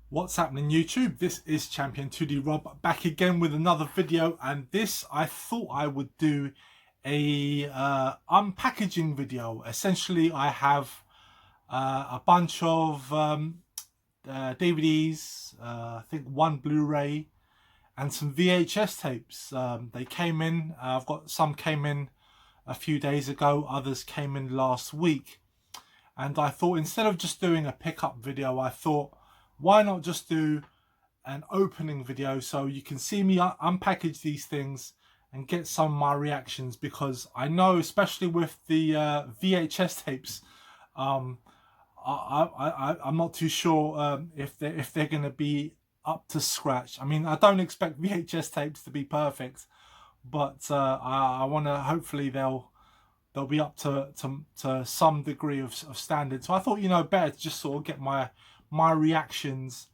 What's happening YouTube? This is Champion 2D Rob back again with another video, and this I thought I would do a unpackaging video. Essentially I have a bunch of DVDs, I think one Blu-ray and some VHS tapes. They came in, I've got some came in a few days ago, others came in last week, and I thought instead of just doing a pickup video, I thought why not just do an opening video so you can see me unpackage these things and get some of my reactions, because I know especially with the VHS tapes, I'm not too sure if they're going to be up to scratch. I mean, I don't expect VHS tapes to be perfect, but I want to, hopefully they'll be up to some degree of standard. So I thought, you know, better to just sort of get my reactions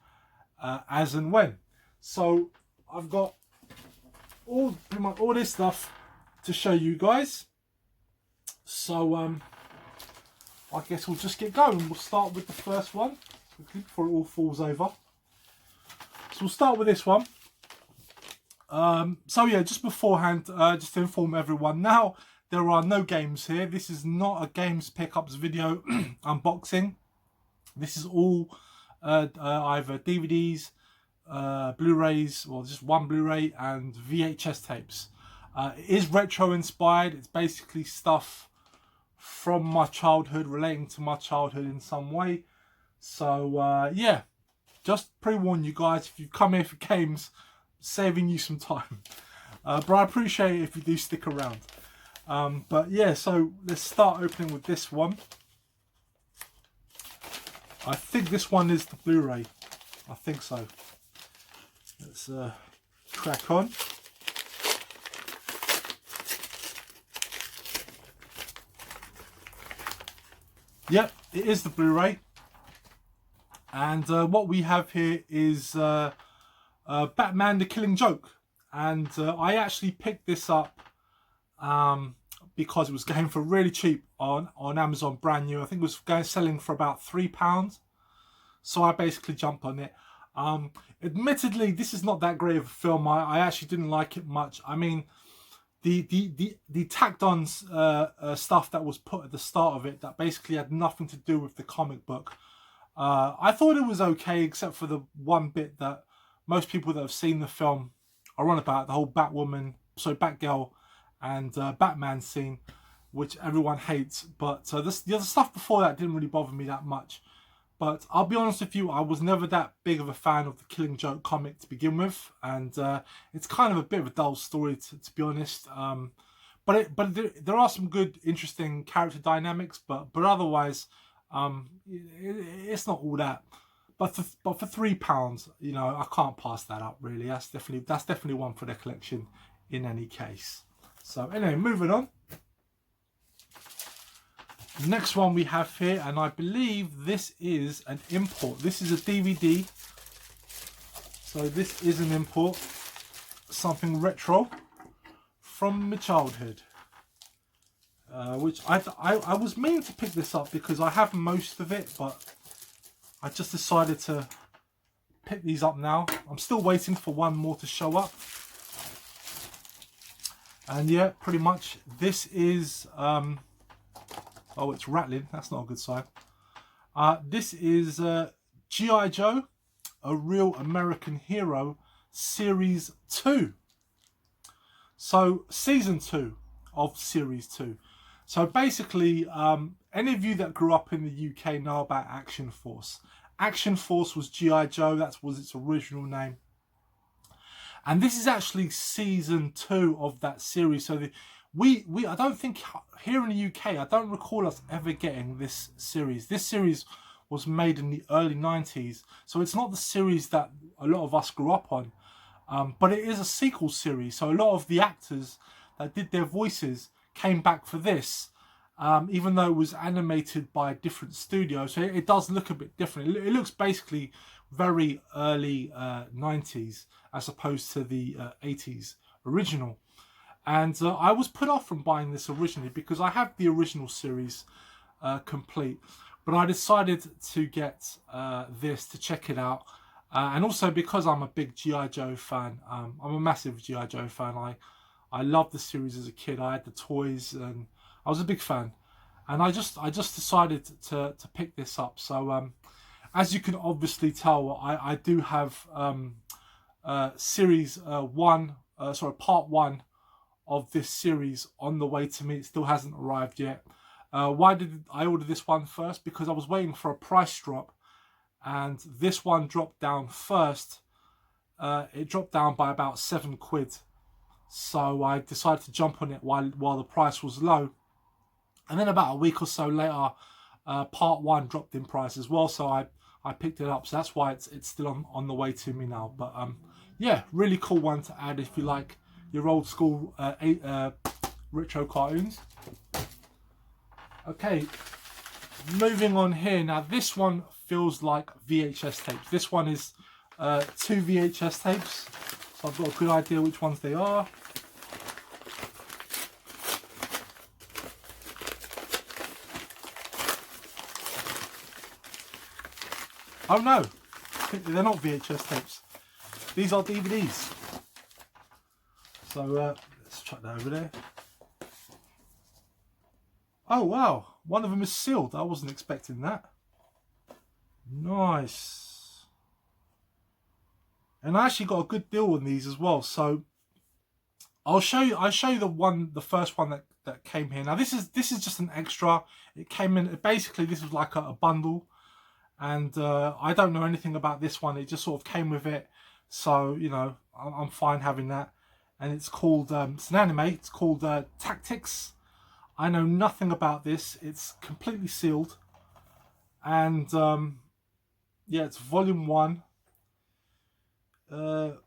as and when. So I've got pretty much all this stuff to show you guys. So I guess we'll just get going. We'll start with the first one quickly before it all falls over. So we'll start with this one. So yeah, just beforehand, just to inform everyone, now there are no games here. This is not a games pickups video unboxing. This is all either DVDs, Blu-rays, or just one Blu-ray, and VHS tapes. It is retro inspired. It's basically stuff from my childhood, relating to my childhood in some way. So yeah, just pre-warn you guys, if you come here for games, saving you some time. But I appreciate it if you do stick around. But yeah, so let's start opening with this one. I think this one is the Blu-ray. I think so. Let's crack on. Yep, it is the Blu-ray. And what we have here is Batman: The Killing Joke. And I actually picked this up because it was going for really cheap on Amazon, brand new. I think it was selling for about £3. So I basically jumped on it. Admittedly, this is not that great of a film. I actually didn't like it much. I mean, the tacked on stuff that was put at the start of it that basically had nothing to do with the comic book. I thought it was okay, except for the one bit that most people that have seen the film are on about, the whole Batgirl and Batman scene, which everyone hates. But the other stuff before that didn't really bother me that much. But I'll be honest with you, I was never that big of a fan of the Killing Joke comic to begin with, and it's kind of a bit of a dull story to be honest. But there are some good, interesting character dynamics, but otherwise, it's not all that. But for £3, you know, I can't pass that up really. That's definitely one for the collection in any case. So anyway, moving on. Next one we have here, and I believe this is an import. This is a DVD. So this is an import. Something retro from my childhood. Which I was meaning to pick this up because I have most of it, but I just decided to pick these up now. I'm still waiting for one more to show up. And yeah, pretty much this is oh, it's rattling. That's not a good sign. This is G.I. Joe, A Real American Hero, Series 2. So, Season 2 of Series 2. So, basically, any of you that grew up in the UK know about Action Force. Action Force was G.I. Joe. That was its original name. And this is actually Season 2 of that series. So, I don't think here in the UK, I don't recall us ever getting this series. This series was made in the early 90s, so it's not the series that a lot of us grew up on, but it is a sequel series. So a lot of the actors that did their voices came back for this, even though it was animated by a different studio. So it does look a bit different. It looks basically very early 90s as opposed to the 80s original. And I was put off from buying this originally because I have the original series complete. But I decided to get this to check it out. And also because I'm a big G.I. Joe fan. I'm a massive G.I. Joe fan. I loved the series as a kid. I had the toys and I was a big fan. And I just decided to pick this up. So as you can obviously tell, I do have series part one of this series on the way to me. It still hasn't arrived yet. Why did I order this one first? Because I was waiting for a price drop, and this one dropped down first. It dropped down by about £7, so I decided to jump on it while the price was low. And then about a week or so later, part one dropped in price as well, so I picked it up. So that's why it's still on the way to me now. But yeah, really cool one to add if you like your old school retro cartoons. Okay, moving on here. Now this one feels like VHS tapes. This one is 2 VHS tapes. So I've got a good idea which ones they are. Oh no, they're not VHS tapes. These are DVDs. So let's chuck that over there. Oh wow, one of them is sealed. I wasn't expecting that. Nice. And I actually got a good deal on these as well. So I'll show you the first one that came here. Now this is just an extra. It came in basically, this was like a bundle. And I don't know anything about this one. It just sort of came with it. So, you know, I'm fine having that. And it's called, it's an anime. It's called Tactics. I know nothing about this. It's completely sealed. And, yeah, it's volume 1. Let's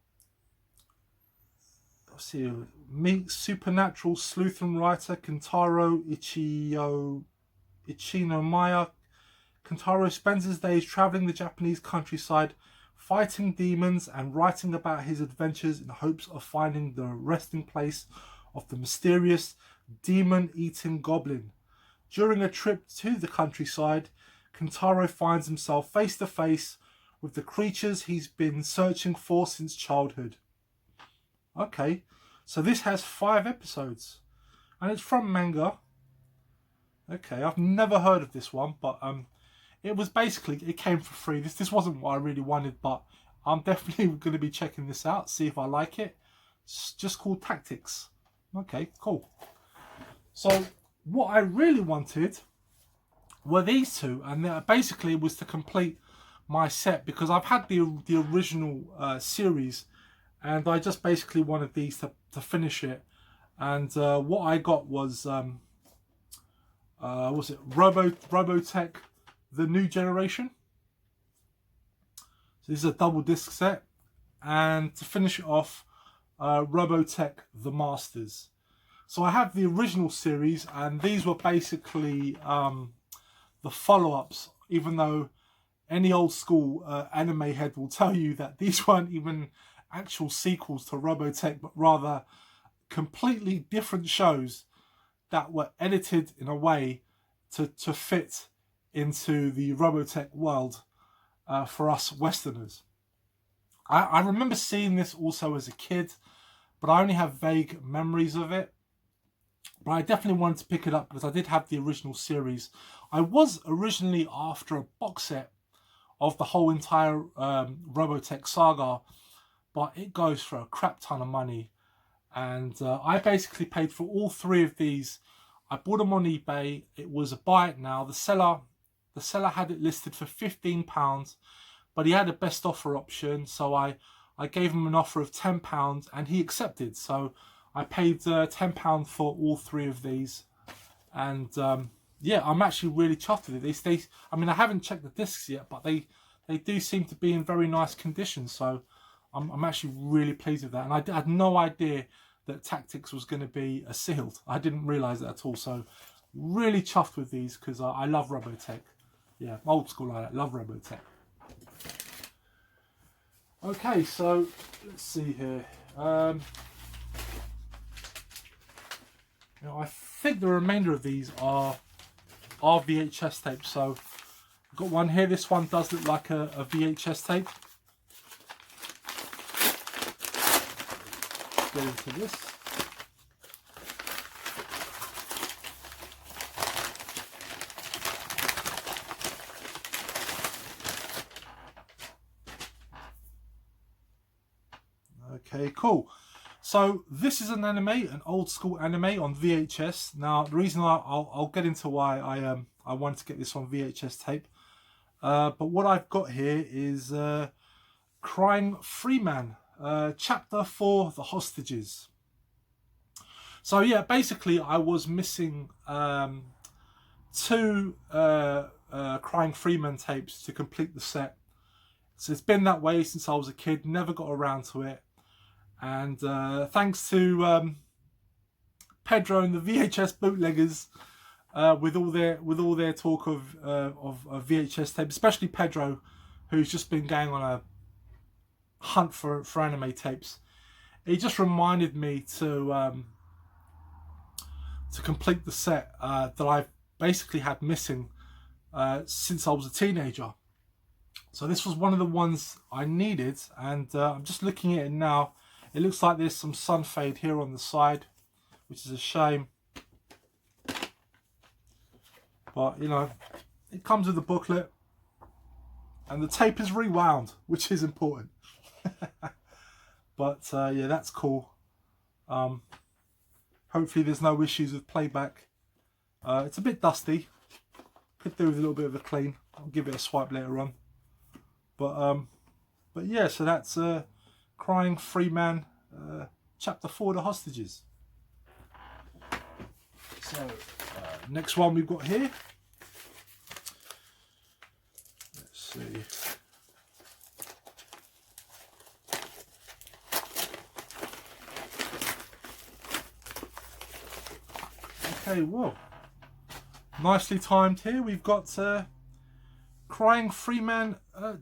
see. Meet supernatural sleuth and writer Kentaro Ichinomaya. Kentaro spends his days traveling the Japanese countryside, fighting demons and writing about his adventures in hopes of finding the resting place of the mysterious demon-eating goblin. During a trip to the countryside, Kentaro finds himself face to face with the creatures he's been searching for since childhood. Okay, so this has 5 episodes, and it's from manga. Okay, I've never heard of this one, but it was basically, it came for free. This wasn't what I really wanted, but I'm definitely going to be checking this out, see if I like it. It's just called Tactics. Okay, cool. So what I really wanted were these two, and basically it was to complete my set, because I've had the original series, and I just basically wanted these to finish it. And what I got was Robotech The New Generation. So this is a double disc set, and to finish it off, Robotech The Masters. So I have the original series, and these were basically the follow-ups, even though any old school anime head will tell you that these weren't even actual sequels to Robotech, but rather completely different shows that were edited in a way to fit into the Robotech world for us Westerners. I remember seeing this also as a kid, but I only have vague memories of it. But I definitely wanted to pick it up because I did have the original series. I was originally after a box set of the whole entire Robotech saga, but it goes for a crap ton of money. And I basically paid for all 3 of these. I bought them on eBay. It was a buy it now. The seller had it listed for £15, but he had a best offer option. So I gave him an offer of £10 and he accepted. So I paid £10 for all 3 of these. And yeah, I'm actually really chuffed with it. I mean, I haven't checked the discs yet, but they do seem to be in very nice condition. So I'm actually really pleased with that. And I had no idea that Tactics was going to be sealed. I didn't realise that at all. So really chuffed with these because I love Robotech. Yeah, old school like that. Love Robotech. Okay, so let's see here. I think the remainder of these are VHS tapes. So I've got one here. This one does look like a VHS tape. get into this. Okay, cool. So this is an anime, an old school anime on VHS. Now the reason I'll get into why I wanted to get this on VHS tape. But what I've got here is Crying Freeman, chapter 4, The Hostages. So yeah, basically I was missing two Crying Freeman tapes to complete the set. So it's been that way since I was a kid, never got around to it. And thanks to Pedro and the VHS bootleggers, with all their talk of VHS tapes, especially Pedro, who's just been going on a hunt for anime tapes. It just reminded me to complete the set that I've basically had missing since I was a teenager. So this was one of the ones I needed, and I'm just looking at it now. It looks like there's some sun fade here on the side, which is a shame. But, you know, it comes with a booklet. And the tape is rewound, which is important. But, yeah, that's cool. Hopefully there's no issues with playback. It's a bit dusty. Could do with a little bit of a clean. I'll give it a swipe later on. But yeah, so that's Crying Freeman, chapter 4, The Hostages. So next one we've got here. Let's see. Okay, well, nicely timed here. We've got Crying Freeman,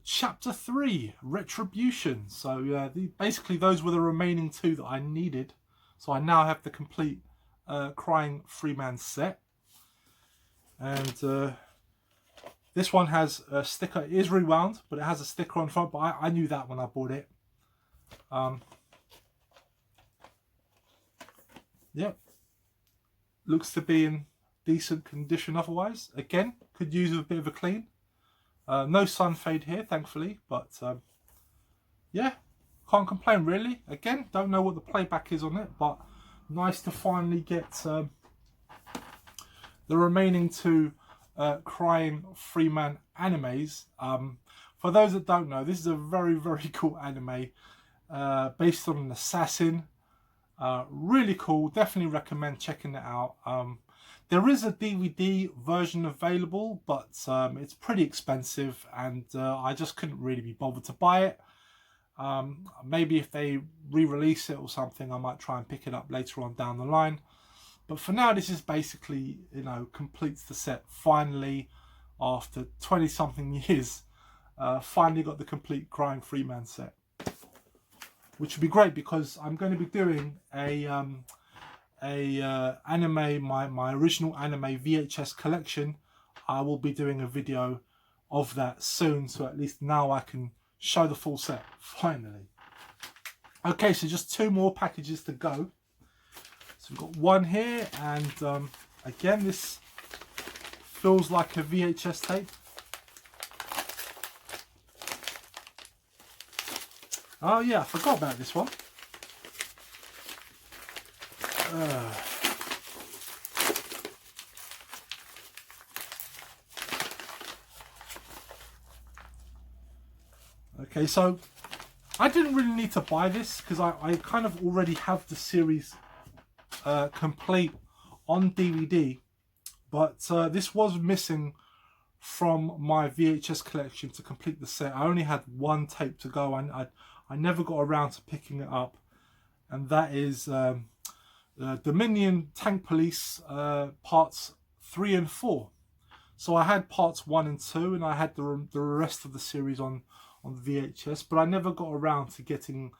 chapter 3, Retribution. So basically those were the remaining two that I needed. So I now have the complete Crying Freeman set. And this one has a sticker. It is rewound, but it has a sticker on front. But I knew that when I bought it. Yep. Looks to be in decent condition otherwise. Again, could use a bit of a clean. No sun fade here, thankfully, but yeah, can't complain really. Again, don't know what the playback is on it, but nice to finally get the remaining two Crying Freeman animes. For those that don't know, this is a very, very cool anime based on an assassin. Really cool, definitely recommend checking it out. There is a DVD version available, but it's pretty expensive, and I just couldn't really be bothered to buy it. Maybe if they re-release it or something, I might try and pick it up later on down the line. But for now, this is basically, you know, completes the set finally after 20-something years. Finally got the complete Crying Freeman set, which would be great because I'm going to be doing a anime, my original anime VHS collection. I will be doing a video of that soon, so at least now I can show the full set finally. Okay, so just two more packages to go. So we've got one here, and again, this feels like a VHS tape. Oh yeah, I forgot about this one. Okay, so I didn't really need to buy this because I kind of already have the series complete on DVD, but this was missing from my VHS collection to complete the set. I only had one tape to go, and I never got around to picking it up, and that is Dominion Tank Police parts 3 and 4. So I had parts 1 and 2, and I had the rest of the series on VHS, but I never got around to getting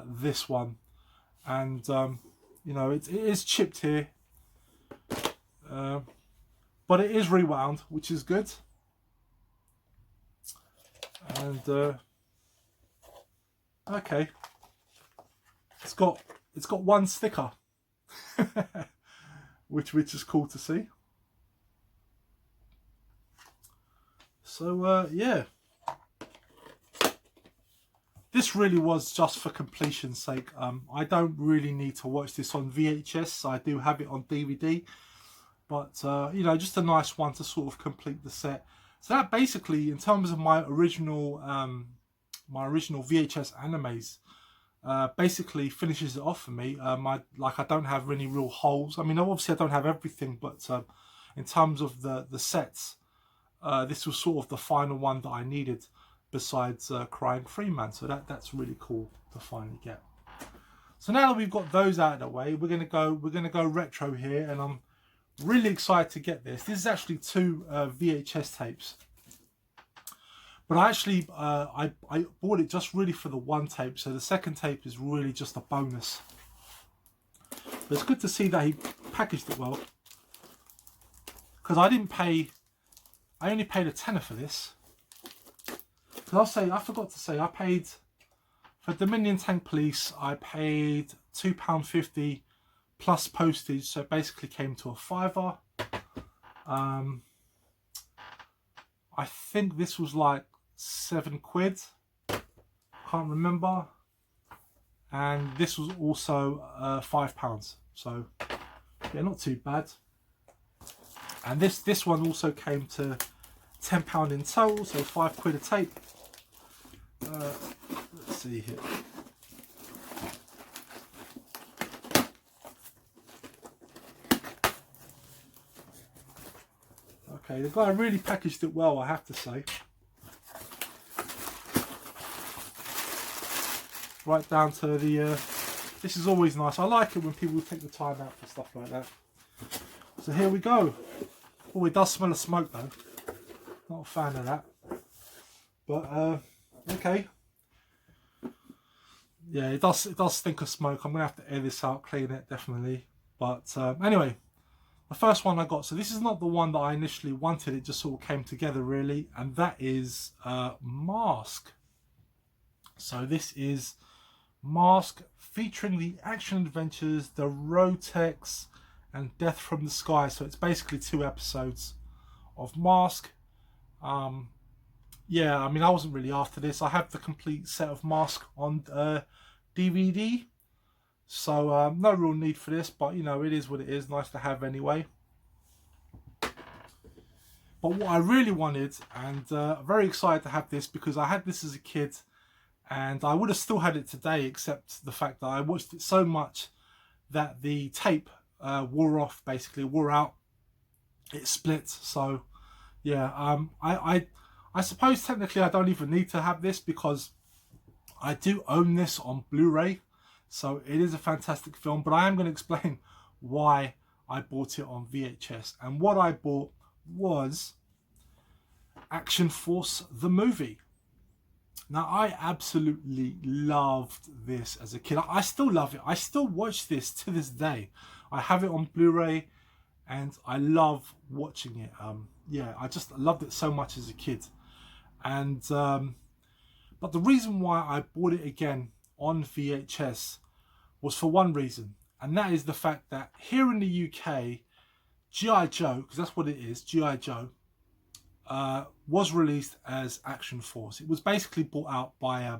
this one. And you know, it is chipped here, but it is rewound, which is good. And okay, it's got one sticker, which is cool to see. So yeah, this really was just for completion's sake. I don't really need to watch this on VHS. I do have it on DVD, but you know, just a nice one to sort of complete the set. So that basically, in terms of my original VHS animes, basically finishes it off for me. I don't have any real holes. I mean, obviously I don't have everything, but in terms of the sets, this was sort of the final one that I needed, besides Crying Freeman. So that's really cool to finally get. So now that we've got those out of the way, we're gonna go retro here, and I'm really excited to get this. This is actually 2 VHS tapes, but I actually I bought it just really for the 1 tape. So the 2nd tape is really just a bonus. But it's good to see that he packaged it well, because I only paid a tenner for this. Because I forgot to say, I paid for Dominion Tank Police, I paid £2.50 plus postage, so it basically came to a £5. I think this was like £7, can't remember, and this was also £5. So yeah, not too bad. And this one also came to £10 in total, so £5 a tape. Let's see here. Okay, the guy really packaged it well, I have to say. Right down to the this is always nice. I like it when people take the time out for stuff like that. So here we go. Oh, it does smell of smoke though. Not a fan of that. But okay. Yeah, it does stink of smoke. I'm gonna have to air this out, clean it definitely. But anyway, the first one I got. So this is not the one that I initially wanted. It just sort of came together really, and that is Mask. So this is Mask, featuring the action adventures, the Rotex, and Death from the Sky. So it's basically 2 episodes of Mask. Yeah, I mean, I wasn't really after this. I have the complete set of Mask on DVD, so no real need for this, but you know, it is what it is. Nice to have anyway. But what I really wanted, and very excited to have this, because I had this as a kid and I would have still had it today, except the fact that I watched it so much that the tape wore off, basically wore out. It split. So yeah, I suppose technically I don't even need to have this, because I do own this on Blu-ray. So it is a fantastic film, but I am going to explain why I bought it on VHS. And what I bought was Action Force the movie. Now, I absolutely loved this as a kid. I still love it. I still watch this to this day. I have it on Blu-ray and I love watching it. Yeah, I just loved it so much as a kid. And but the reason why I bought it again on VHS was for one reason, and that is the fact that here in the UK, G.I. Joe, because that's what it is, G.I. Joe, was released as Action Force. It was basically bought out by,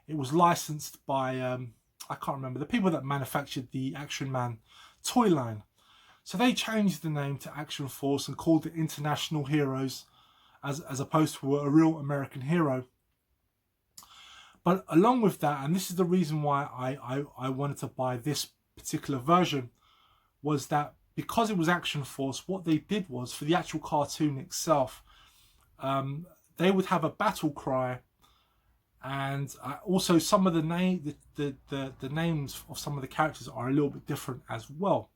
it was licensed by, I can't remember, the people that manufactured the Action Man toy line. So they changed the name to Action Force and called it International Heroes, as opposed to a real American hero. But along with that, and this is the reason why I wanted to buy this particular version, was that because it was Action Force, what they did was, for the actual cartoon itself, they would have a battle cry, and also some of the names of some of the characters are a little bit different as well.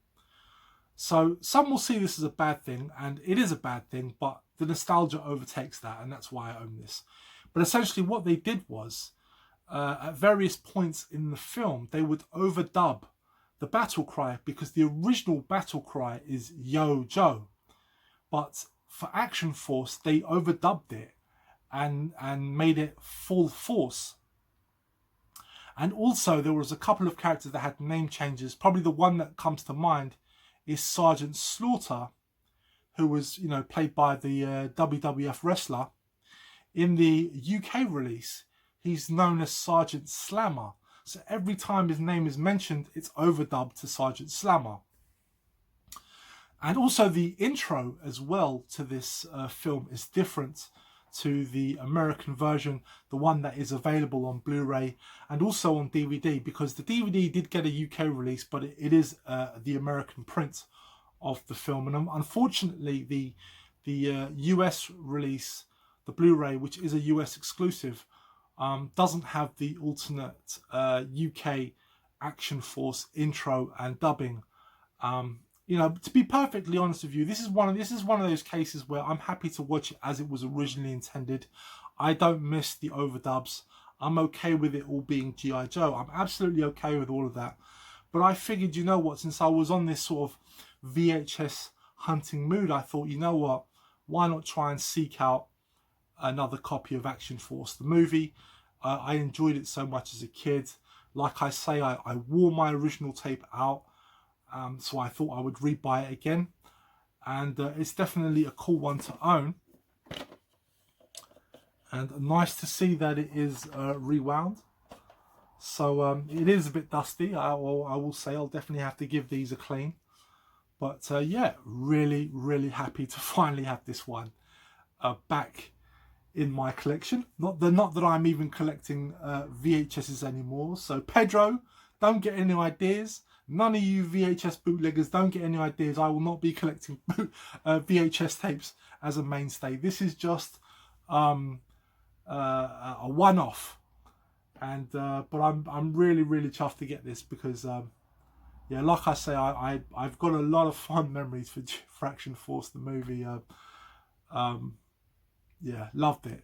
So some will see this as a bad thing, and it is a bad thing, but the nostalgia overtakes that, and that's why I own this. But essentially what they did was, at various points in the film, they would overdub the battle cry, because the original battle cry is Yo Joe. But for Action Force, they overdubbed it and made it Full Force. And also there was a couple of characters that had name changes. Probably the one that comes to mind is Sergeant Slaughter, who was, you know, played by the WWF wrestler. In the UK release, he's known as Sergeant Slammer. So every time his name is mentioned, it's overdubbed to Sergeant Slammer. And also the intro as well to this film is different to the American version, the one that is available on Blu-ray and also on DVD, because the DVD did get a UK release, but it is the American print of the film. And unfortunately, the US release, the Blu-ray, which is a US exclusive, doesn't have the alternate UK Action Force intro and dubbing. You know, to be perfectly honest with you, this is one of those cases where I'm happy to watch it as it was originally intended. I don't miss the overdubs. I'm okay with it all being G.I. Joe. I'm absolutely okay with all of that. But I figured, you know what, since I was on this sort of VHS hunting mood, I thought, you know what, why not try and seek out another copy of Action Force, the movie. I enjoyed it so much as a kid. Like I say, I wore my original tape out. So I thought I would rebuy it again, and it's definitely a cool one to own, and nice to see that it is rewound. So it is a bit dusty, I will say. I'll definitely have to give these a clean, but yeah, really happy to finally have this one back in my collection. Not that I'm even collecting VHSs anymore. So Pedro, don't get any ideas. None of you VHS bootleggers, don't get any ideas. I will not be collecting VHS tapes as a mainstay. This is just a one-off, and but I'm really chuffed to get this because yeah, like I say, I've got a lot of fond memories for Action Force, the movie. Yeah, loved it.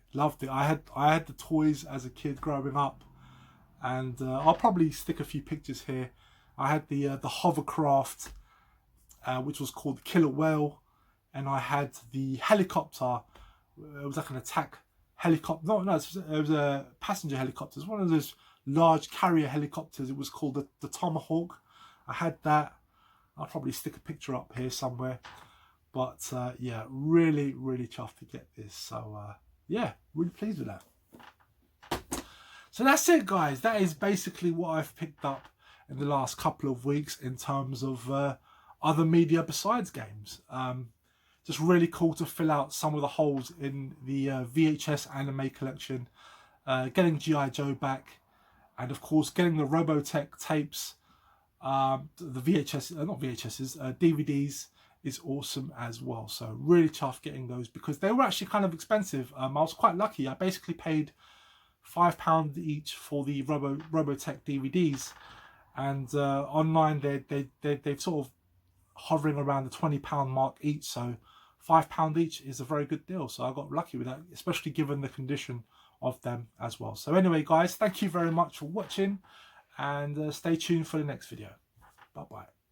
I had the toys as a kid growing up, and I'll probably stick a few pictures here. I had the hovercraft, which was called the Killer Whale, and I had the helicopter. It was like an attack helicopter. No, it was a passenger helicopter. It was one of those large carrier helicopters. It was called the Tomahawk. I had that. I'll probably stick a picture up here somewhere. But yeah, really chuffed to get this. So yeah, really pleased with that. So that's it, guys. That is basically what I've picked up in the last couple of weeks in terms of other media besides games. Just really cool to fill out some of the holes in the VHS anime collection, getting G.I. Joe back, and of course getting the Robotech tapes, the VHS, not VHSs, DVDs is awesome as well. So really tough getting those because they were actually kind of expensive. I was quite lucky. I basically paid £5 each for the Robotech DVDs. And online they're sort of hovering around the £20 mark each, so £5 each is a very good deal. So I got lucky with that, especially given the condition of them as well. So anyway, guys, thank you very much for watching, and stay tuned for the next video. Bye bye.